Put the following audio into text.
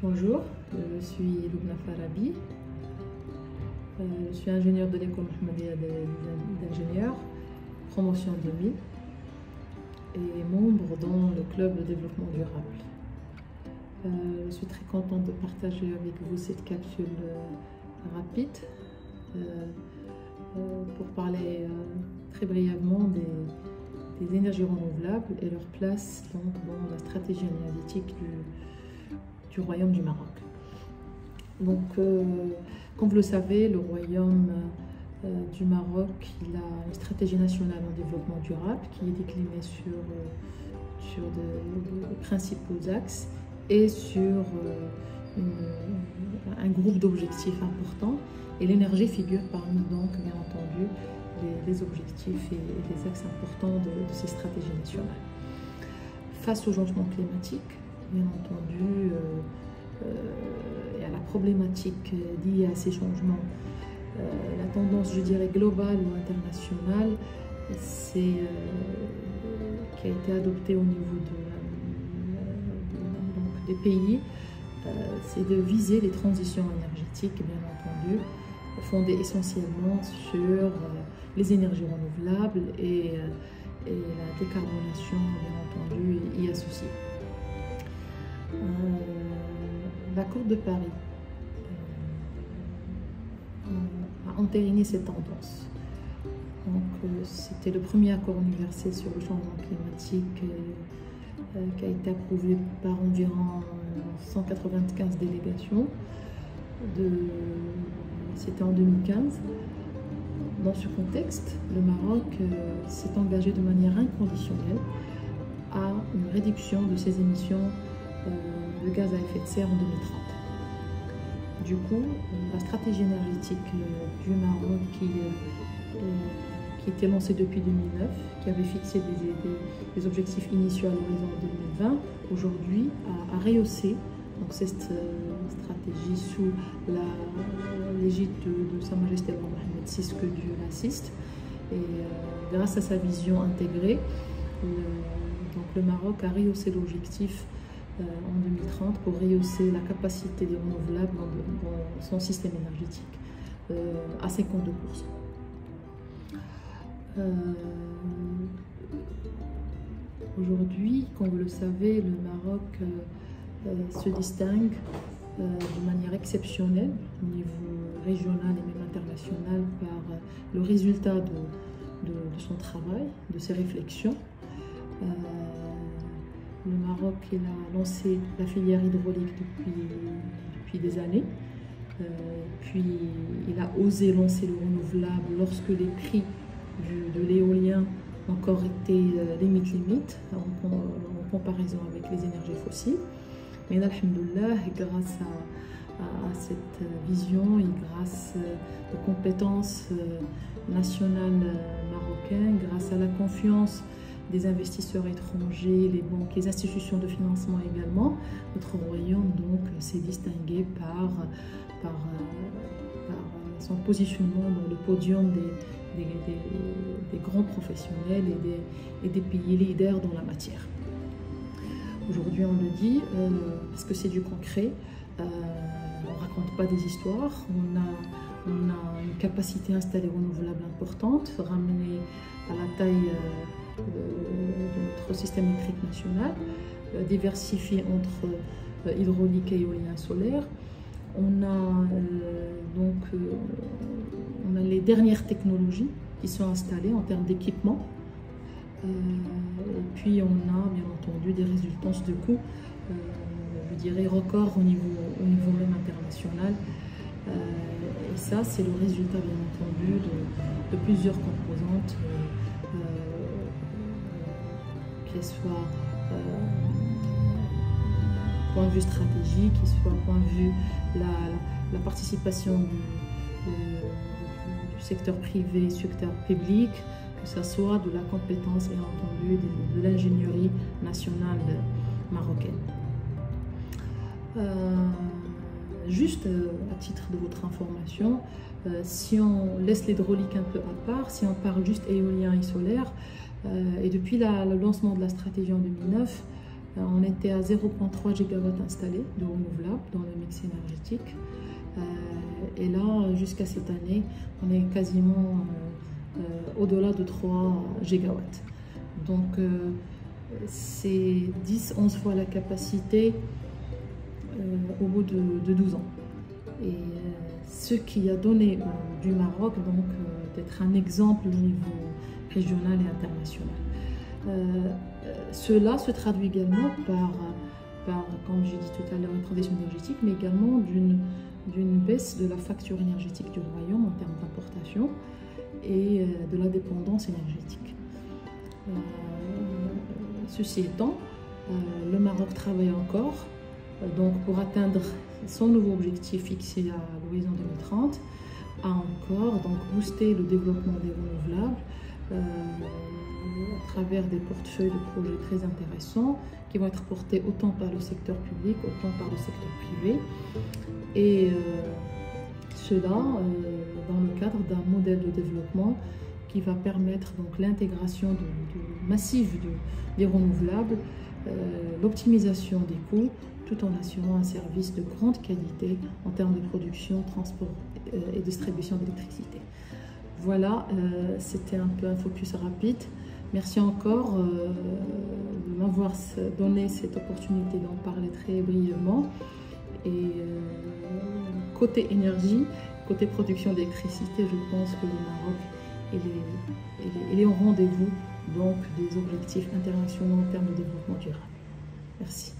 Bonjour, je suis Loubna Farabi. Je suis ingénieure de l'école Mohammedia d'ingénieurs, promotion 2000, et membre dans le club de développement durable. Je suis très contente de partager avec vous cette capsule rapide pour parler très brièvement des énergies renouvelables et leur place donc, dans la stratégie énergétique du Royaume du Maroc. Donc, comme vous le savez, le Royaume du Maroc il a une stratégie nationale en développement durable qui est déclinée sur de principaux axes et sur un groupe d'objectifs importants. Et l'énergie figure parmi, donc, bien entendu, les objectifs et les axes importants de ces stratégies nationales. Face au changement climatique, bien entendu, et à la problématique liée à ces changements, la tendance, je dirais, globale ou internationale, qui a été adoptée au niveau des pays, c'est de viser les transitions énergétiques, bien entendu, fondées essentiellement sur les énergies renouvelables et la décarbonation, bien entendu, y associée. L'accord de Paris a entériné cette tendance. C'était le premier accord universel sur le changement climatique qui a été approuvé par environ 195 délégations. C'était en 2015. Dans ce contexte, le Maroc s'est engagé de manière inconditionnelle à une réduction de ses émissions de gaz à effet de serre en 2030. Du coup, la stratégie énergétique du Maroc qui était lancée depuis 2009, qui avait fixé des objectifs initiaux à l'horizon 2020, aujourd'hui a rehaussé donc, cette stratégie sous l'égide de Sa Majesté Mohamed VI que Dieu l'assiste. Et grâce à sa vision intégrée, donc, le Maroc a rehaussé l'objectif en 2030 pour rehausser la capacité des renouvelables dans son système énergétique à 52%. Aujourd'hui, comme vous le savez, le Maroc se distingue de manière exceptionnelle au niveau régional et même international par le résultat de son travail, de ses réflexions. Le Maroc il a lancé la filière hydraulique depuis des années. Puis il a osé lancer le renouvelable lorsque les prix de l'éolien ont encore été limite en comparaison avec les énergies fossiles. Mais alhamdoulilah, grâce à cette vision et grâce aux compétences nationales marocaines, grâce à la confiance des investisseurs étrangers, les banques, les institutions de financement également, notre royaume donc s'est distingué par son positionnement dans le podium des grands professionnels et des pays leaders dans la matière. Aujourd'hui, on le dit parce que c'est du concret. On ne raconte pas des histoires. On a une capacité installée renouvelable importante, ramenée à la taille de notre système électrique national, diversifié entre hydraulique et éolien solaire. On a les dernières technologies qui sont installées en termes d'équipement. Et puis on a bien entendu des résultances de coûts, je dirais records au niveau même international. Et ça, c'est le résultat bien entendu de plusieurs composantes, qu'elles soient point de vue stratégique, qu'elles soient point de vue la participation du secteur privé, secteur public, que ce soit de la compétence, bien entendu, de l'ingénierie nationale marocaine. Juste à titre de votre information, si on laisse l'hydraulique un peu à part, si on parle juste éolien et solaire, et depuis le lancement de la stratégie en 2009, On était à 0,3 gigawatts installés de renouvelables dans le mix énergétique. Et là, jusqu'à cette année, on est quasiment au-delà de 3 gigawatts. Donc, c'est 10-11 fois la capacité au bout de 12 ans. Et ce qui a donné du Maroc donc d'être un exemple au niveau régional et international. Cela se traduit également par, comme j'ai dit tout à l'heure, une transition énergétique, mais également d'une baisse de la facture énergétique du royaume en termes d'importation et de la dépendance énergétique. Ceci étant, le Maroc travaille encore donc pour atteindre son nouveau objectif fixé à l'horizon 2030, à encore donc booster le développement des renouvelables à travers des portefeuilles de projets très intéressants qui vont être portés autant par le secteur public, autant par le secteur privé. Et cela dans le cadre d'un modèle de développement qui va permettre donc l'intégration massive des renouvelables, l'optimisation des coûts, tout en assurant un service de grande qualité en termes de production, transport et distribution d'électricité. Voilà, c'était un peu un focus rapide. Merci encore de m'avoir donné cette opportunité d'en parler très brièvement. Et côté énergie, côté production d'électricité, je pense que le Maroc il est au rendez-vous donc des objectifs internationaux en termes de développement durable. Merci.